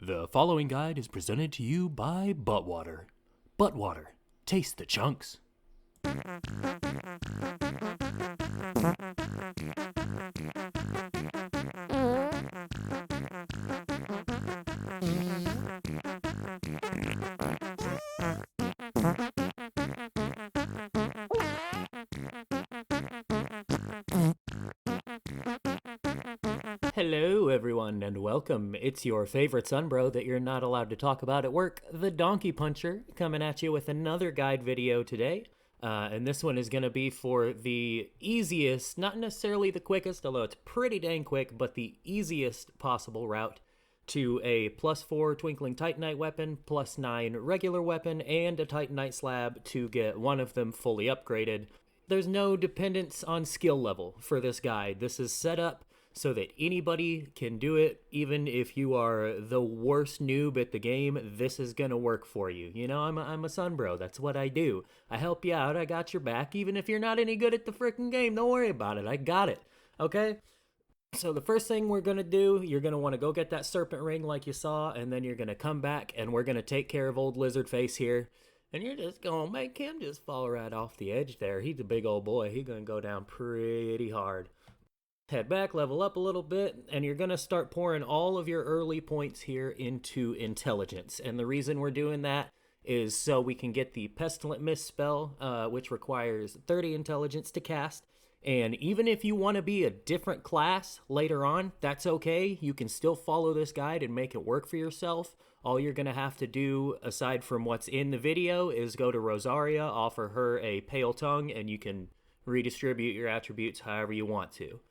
The following guide is presented to you by Buttwater. Buttwater, taste the chunks. Hello everyone and welcome. It's your favorite sunbro that you're not allowed to talk about at work, the Donkey Puncher, coming at you with another guide video today. And this one is going to be for the easiest, not necessarily the quickest, although it's pretty dang quick, but the easiest possible route to a +4 Twinkling Titanite weapon, +9 regular weapon, and a Titanite slab to get one of them fully upgraded. There's no dependence on skill level for this guide. This is set up so that anybody can do it. Even if you are the worst noob at the game, this is gonna work for you. You know, I'm a sunbro. That's what I do. I help you out. I got your back. Even if you're not any good at the freaking game, don't worry about it. I got it. Okay? So the first thing we're gonna do, you're gonna want to go get that serpent ring like you saw, and then you're gonna come back and we're gonna take care of old lizard face here. And you're just gonna make him just fall right off the edge there. He's a big old boy. He's gonna go down pretty hard. Head back, level up a little bit, and you're going to start pouring all of your early points here into intelligence. And the reason we're doing that is so we can get the Pestilent Mist spell, which requires 30 intelligence to cast. And even if you want to be a different class later on, that's okay. You can still follow this guide and make it work for yourself. All you're going to have to do, aside from what's in the video, is go to Rosaria, offer her a pale tongue, and you can redistribute your attributes however you want to.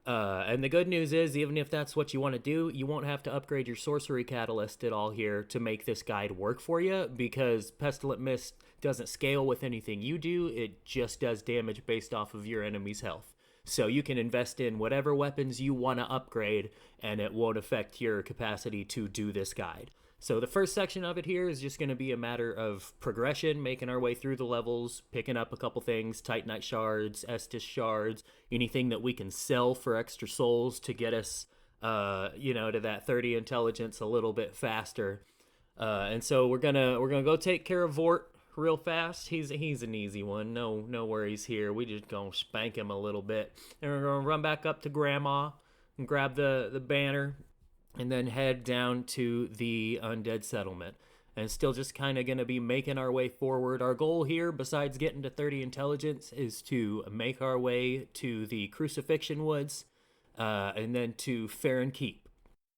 And the good news is, even if that's what you want to do, you won't have to upgrade your sorcery catalyst at all here to make this guide work for you, because Pestilent Mist doesn't scale with anything you do. It just does damage based off of your enemy's health. So you can invest in whatever weapons you want to upgrade, and it won't affect your capacity to do this guide. So the first section of it here is just going to be a matter of progression, making our way through the levels, picking up a couple things, Titanite Shards, Estus Shards, anything that we can sell for extra souls to get us, to that 30 intelligence a little bit faster. And so we're gonna go take care of Vort real fast. He's an easy one. No worries here. We just gonna spank him a little bit, and we're gonna run back up to Grandma and grab the banner. And then head down to the Undead Settlement. And still just kind of going to be making our way forward. Our goal here, besides getting to 30 intelligence, is to make our way to the Crucifixion Woods, and then to Farron Keep.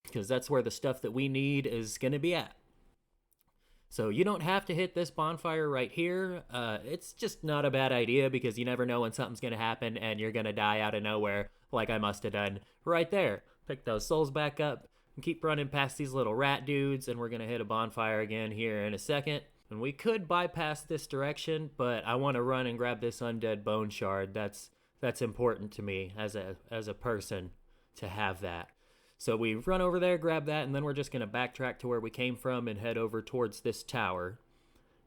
Because that's where the stuff that we need is going to be at. So you don't have to hit this bonfire right here. It's just not a bad idea, because you never know when something's going to happen and you're going to die out of nowhere, like I must have done right there. Pick those souls back up. And keep running past these little rat dudes, and we're going to hit a bonfire again here in a second. And we could bypass this direction, but I want to run and grab this Undead Bone Shard. That's important to me as a person to have that. So we run over there, grab that, and then we're just going to backtrack to where we came from and head over towards this tower.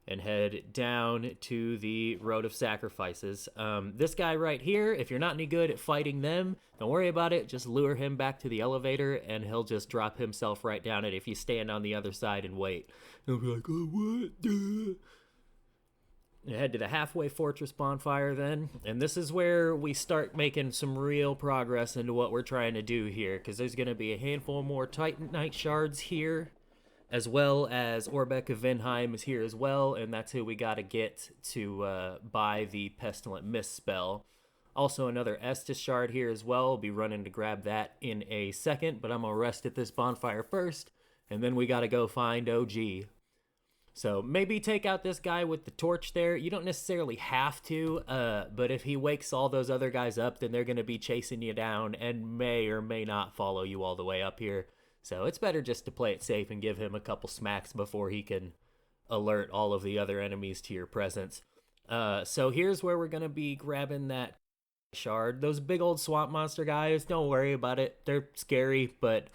And head down to the Road of Sacrifices. This guy right here, if you're not any good at fighting them, don't worry about it. Just lure him back to the elevator, and he'll just drop himself right down it if you stand on the other side and wait. He'll be like, oh, what? Duh. Head to the Halfway Fortress bonfire then. And this is where we start making some real progress into what we're trying to do here, because there's going to be a handful more Titanite Shards here, as well as Orbeck of Vinheim is here as well, and that's who we got to get to buy the Pestilent Mist spell. Also another Estus Shard here as well. I'll be running to grab that in a second, but I'm going to rest at this bonfire first, and then we got to go find OG. So maybe take out this guy with the torch there. You don't necessarily have to, but if he wakes all those other guys up, then they're going to be chasing you down and may or may not follow you all the way up here. So it's better just to play it safe and give him a couple smacks before he can alert all of the other enemies to your presence. So here's where we're going to be grabbing that shard. Those big old swamp monster guys, don't worry about it. They're scary, but,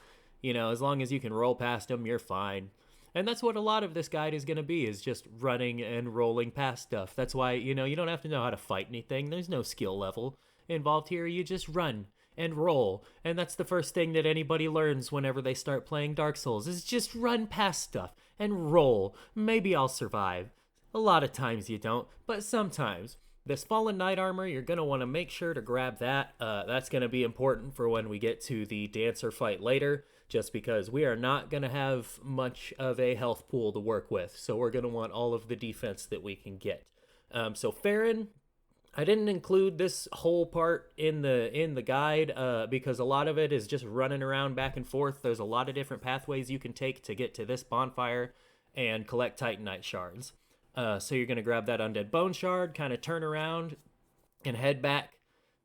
as long as you can roll past them, you're fine. And that's what a lot of this guide is going to be, is just running and rolling past stuff. That's why, you don't have to know how to fight anything. There's no skill level involved here. You just run. and roll. And that's the first thing that anybody learns whenever they start playing Dark Souls, is just run past stuff and roll. Maybe I'll survive. A lot of times you don't, but sometimes. This Fallen Knight armor, you're going to want to make sure to grab that. That's going to be important for when we get to the Dancer fight later, just because we are not going to have much of a health pool to work with. So we're going to want all of the defense that we can get. So Farron, I didn't include this whole part in the guide because a lot of it is just running around back and forth. There's a lot of different pathways you can take to get to this bonfire and collect Titanite shards. So you're going to grab that Undead Bone Shard, kind of turn around and head back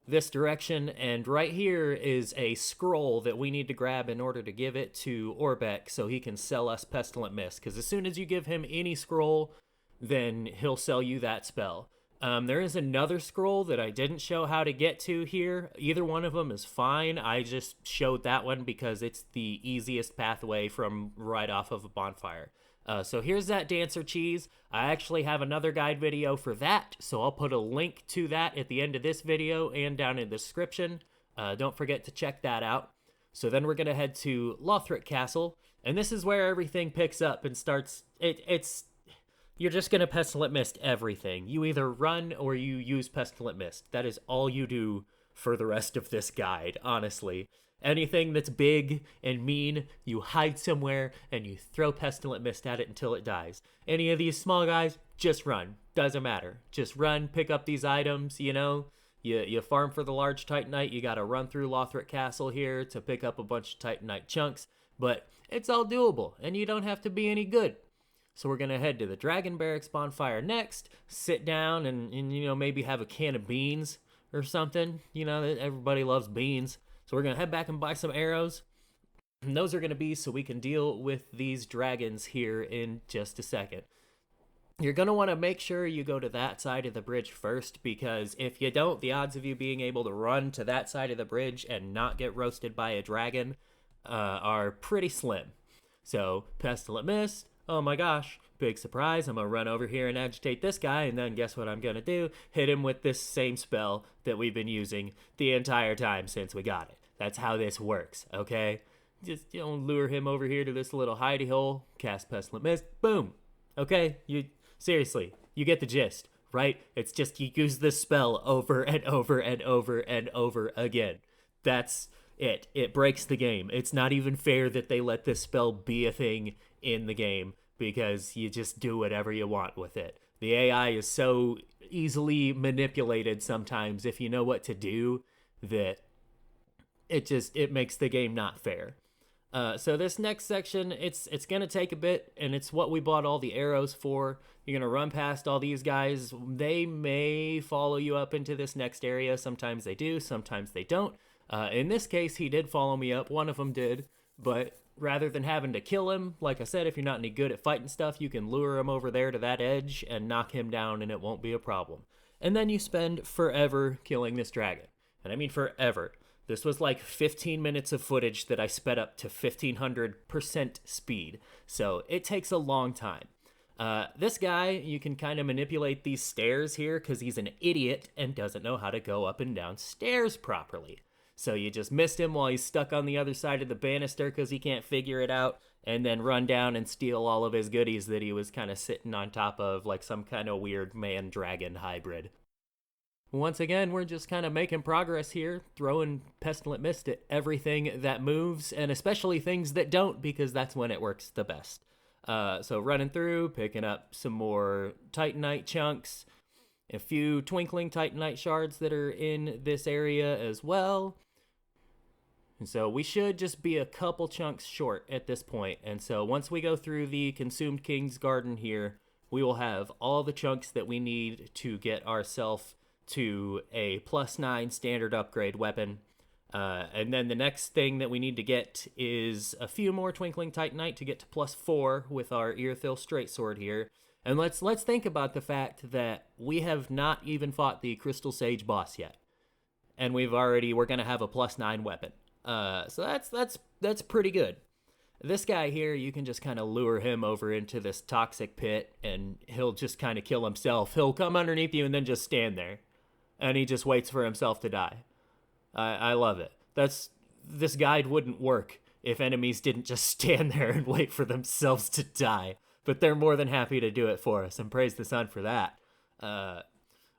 this direction. And right here is a scroll that we need to grab in order to give it to Orbeck so he can sell us Pestilent Mist. Because as soon as you give him any scroll, then he'll sell you that spell. There is another scroll that I didn't show how to get to here. Either one of them is fine. I just showed that one because it's the easiest pathway from right off of a bonfire. So here's that Dancer cheese. I actually have another guide video for that, so I'll put a link to that at the end of this video and down in the description. Don't forget to check that out. So then we're going to head to Lothric Castle, and this is where everything picks up and starts. You're just going to Pestilent Mist everything. You either run or you use Pestilent Mist. That is all you do for the rest of this guide, honestly. Anything that's big and mean, you hide somewhere and you throw Pestilent Mist at it until it dies. Any of these small guys, just run. Doesn't matter. Just run, pick up these items, you know. You farm for the large Titanite. You got to run through Lothric Castle here to pick up a bunch of Titanite chunks. But it's all doable, and you don't have to be any good. So we're going to head to the Dragon Barracks bonfire next, sit down and, you know, maybe have a can of beans or something. You know, everybody loves beans. So we're going to head back and buy some arrows. And those are going to be so we can deal with these dragons here in just a second. You're going to want to make sure you go to that side of the bridge first, because if you don't, the odds of you being able to run to that side of the bridge and not get roasted by a dragon are pretty slim. So Pestilent Mist, oh my gosh, big surprise. I'm going to run over here and agitate this guy, and then guess what I'm going to do? Hit him with this same spell that we've been using the entire time since we got it. That's how this works, okay? Just, you know, lure him over here to this little hidey hole, cast Pestilent Mist, boom. Okay, seriously, you get the gist, right? It's just you use this spell over and over and over and over again. That's it. It breaks the game. It's not even fair that they let this spell be a thing in the game, because you just do whatever you want with it. The AI is so easily manipulated sometimes if you know what to do that it makes the game not fair. So this next section, it's going to take a bit, and it's what we bought all the arrows for. You're going to run past all these guys. They may follow you up into this next area. Sometimes they do, sometimes they don't. In this case, he did follow me up. One of them did, but rather than having to kill him, like I said, if you're not any good at fighting stuff, you can lure him over there to that edge and knock him down, and it won't be a problem. And then you spend forever killing this dragon. And I mean forever. This was like 15 minutes of footage that I sped up to 1500% speed. So it takes a long time. This guy, you can kind of manipulate these stairs here because he's an idiot and doesn't know how to go up and down stairs properly. So you just missed him while he's stuck on the other side of the banister because he can't figure it out, and then run down and steal all of his goodies that he was kind of sitting on top of, like some kind of weird man-dragon hybrid. Once again, we're just kind of making progress here, throwing Pestilent Mist at everything that moves, and especially things that don't, because that's when it works the best. So running through, picking up some more Titanite chunks, a few twinkling Titanite shards that are in this area as well. And so we should just be a couple chunks short at this point. And so once we go through the Consumed King's Garden here, we will have all the chunks that we need to get ourselves to a +9 standard upgrade weapon. And then the next thing that we need to get is a few more Twinkling Titanite to get to +4 with our Earthil Straight Sword here. And let's think about the fact that we have not even fought the Crystal Sage boss yet. And we're going to have a +9 weapon. So that's pretty good. This guy here, you can just kind of lure him over into this toxic pit, and he'll just kind of kill himself. He'll come underneath you and then just stand there. And he just waits for himself to die. I love it. This guide wouldn't work if enemies didn't just stand there and wait for themselves to die. But they're more than happy to do it for us, and praise the sun for that.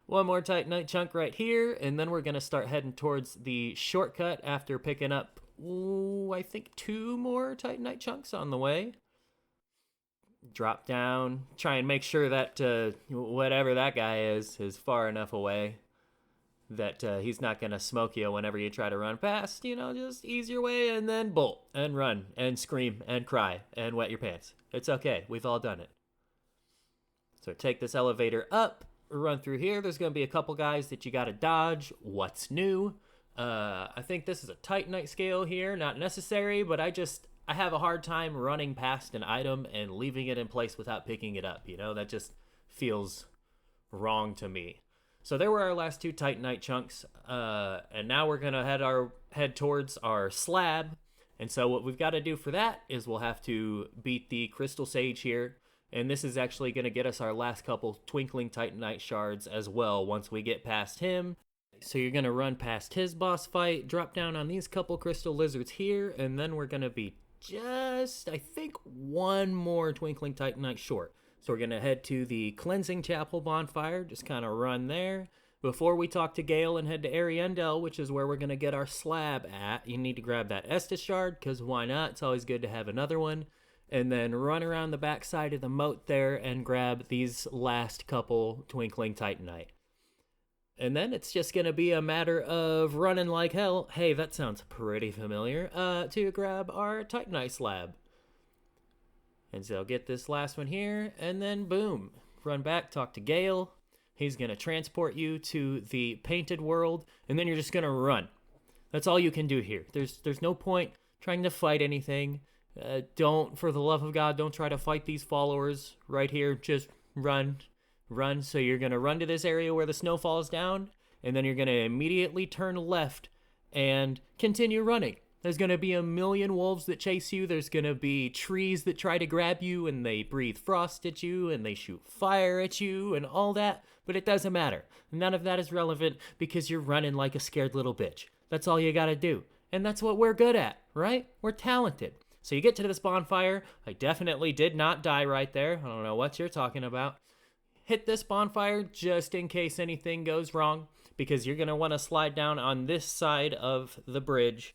One more Titanite chunk right here, and then we're going to start heading towards the shortcut after picking up, I think 2 more Titanite chunks on the way. Drop down, try and make sure that whatever that guy is far enough away that he's not going to smoke you whenever you try to run past. Just ease your way and then bolt and run and scream and cry and wet your pants. It's okay. We've all done it. So take this elevator up, run through here. There's going to be a couple guys that you got to dodge. What's new? I think this is a Titanite scale here. Not necessary, but I have a hard time running past an item and leaving it in place without picking it up. That just feels wrong to me. So there were our last 2 Titanite chunks, and now we're going to head towards our slab. And so what we've got to do for that is we'll have to beat the Crystal Sage here. And this is actually going to get us our last couple Twinkling Titanite Shards as well once we get past him. So you're going to run past his boss fight, drop down on these couple Crystal Lizards here, and then we're going to be just, I think, 1 more Twinkling Titanite short. So we're going to head to the Cleansing Chapel Bonfire, just kind of run there. Before we talk to Gale and head to Ariendel, which is where we're going to get our slab at, you need to grab that Estus Shard, because why not? It's always good to have another one. And then run around the backside of the moat there and grab these last couple Twinkling Titanite. And then it's just going to be a matter of running like hell. Hey, that sounds pretty familiar. To grab our Titanite slab. And so get this last one here, and then boom. Run back, talk to Gale. He's going to transport you to the painted world, and then you're just going to run. That's all you can do here. There's no point trying to fight anything. Don't, for the love of God, don't try to fight these followers right here. Just run. Run. So you're going to run to this area where the snow falls down, and then you're going to immediately turn left and continue running. There's going to be a million wolves that chase you. There's going to be trees that try to grab you, and they breathe frost at you, and they shoot fire at you, and all that. But it doesn't matter. None of that is relevant because you're running like a scared little bitch. That's all you got to do. And that's what we're good at, right? We're talented. So you get to this bonfire. I definitely did not die right there. I don't know what you're talking about. Hit this bonfire just in case anything goes wrong, because you're going to want to slide down on this side of the bridge.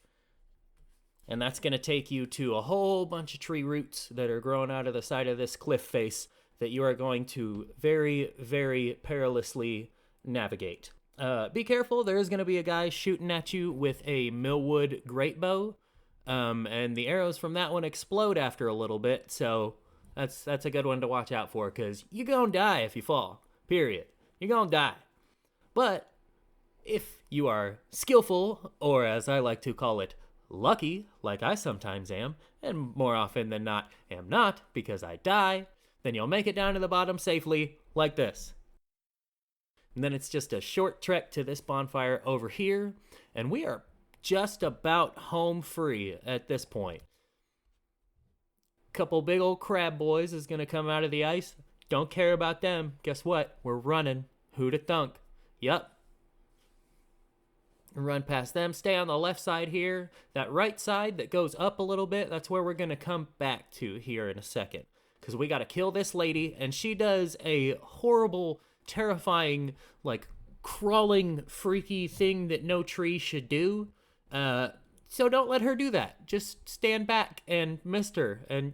And that's going to take you to a whole bunch of tree roots that are growing out of the side of this cliff face that you are going to very, very perilously navigate. Be careful. There is going to be a guy shooting at you with a millwood great bow. And the arrows from that one explode after a little bit. So that's a good one to watch out for, because you're going to die if you fall. Period. You're going to die. But if you are skillful, or as I like to call it, lucky, like I sometimes am, and more often than not am not because I die, then you'll make it down to the bottom safely like this. And then it's just a short trek to this bonfire over here, and we are just about home free at this point. Couple big old crab boys is going to come out of the ice. Don't care about them. Guess what? We're running. Who'da thunk? Yup. Run past them. Stay on the left side here. That right side that goes up a little bit, that's where we're going to come back to here in a second. Because we got to kill this lady, and she does a horrible, terrifying, like, crawling, freaky thing that no tree should do. So don't let her do that. Just stand back and mist her and,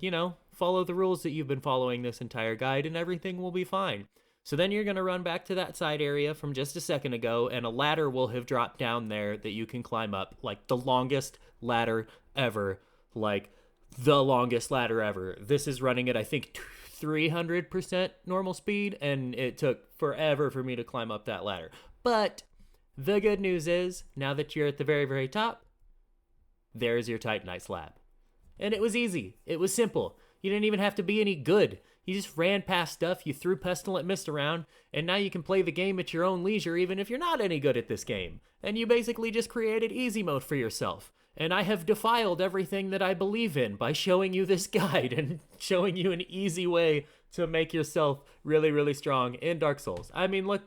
follow the rules that you've been following this entire guide, and everything will be fine. So then you're going to run back to that side area from just a second ago, and a ladder will have dropped down there that you can climb up, like the longest ladder ever, This is running at, I think, 300% normal speed, and it took forever for me to climb up that ladder. But the good news is, now that you're at the very, very top, there's your Titanite slab. And it was easy. It was simple. You didn't even have to be any good. You just ran past stuff, you threw Pestilent Mist around, and now you can play the game at your own leisure even if you're not any good at this game. And you basically just created easy mode for yourself. And I have defiled everything that I believe in by showing you this guide and showing you an easy way to make yourself really, really strong in Dark Souls. I mean, look,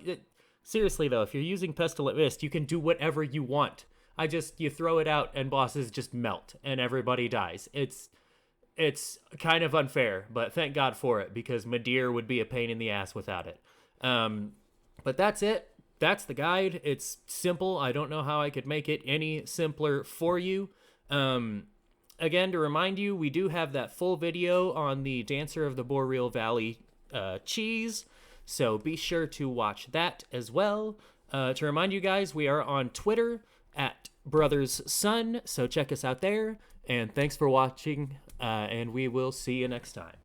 seriously though, if you're using Pestilent Mist, you can do whatever you want. You throw it out and bosses just melt and everybody dies. It's kind of unfair, but thank God for it, because Madeir would be a pain in the ass without it. But that's it. That's the guide. It's simple. I don't know how I could make it any simpler for you. Again, to remind you, we do have that full video on the Dancer of the Boreal Valley cheese, so be sure to watch that as well. To remind you guys, we are on Twitter at Brothers Sun, so check us out there. And thanks for watching, and we will see you next time.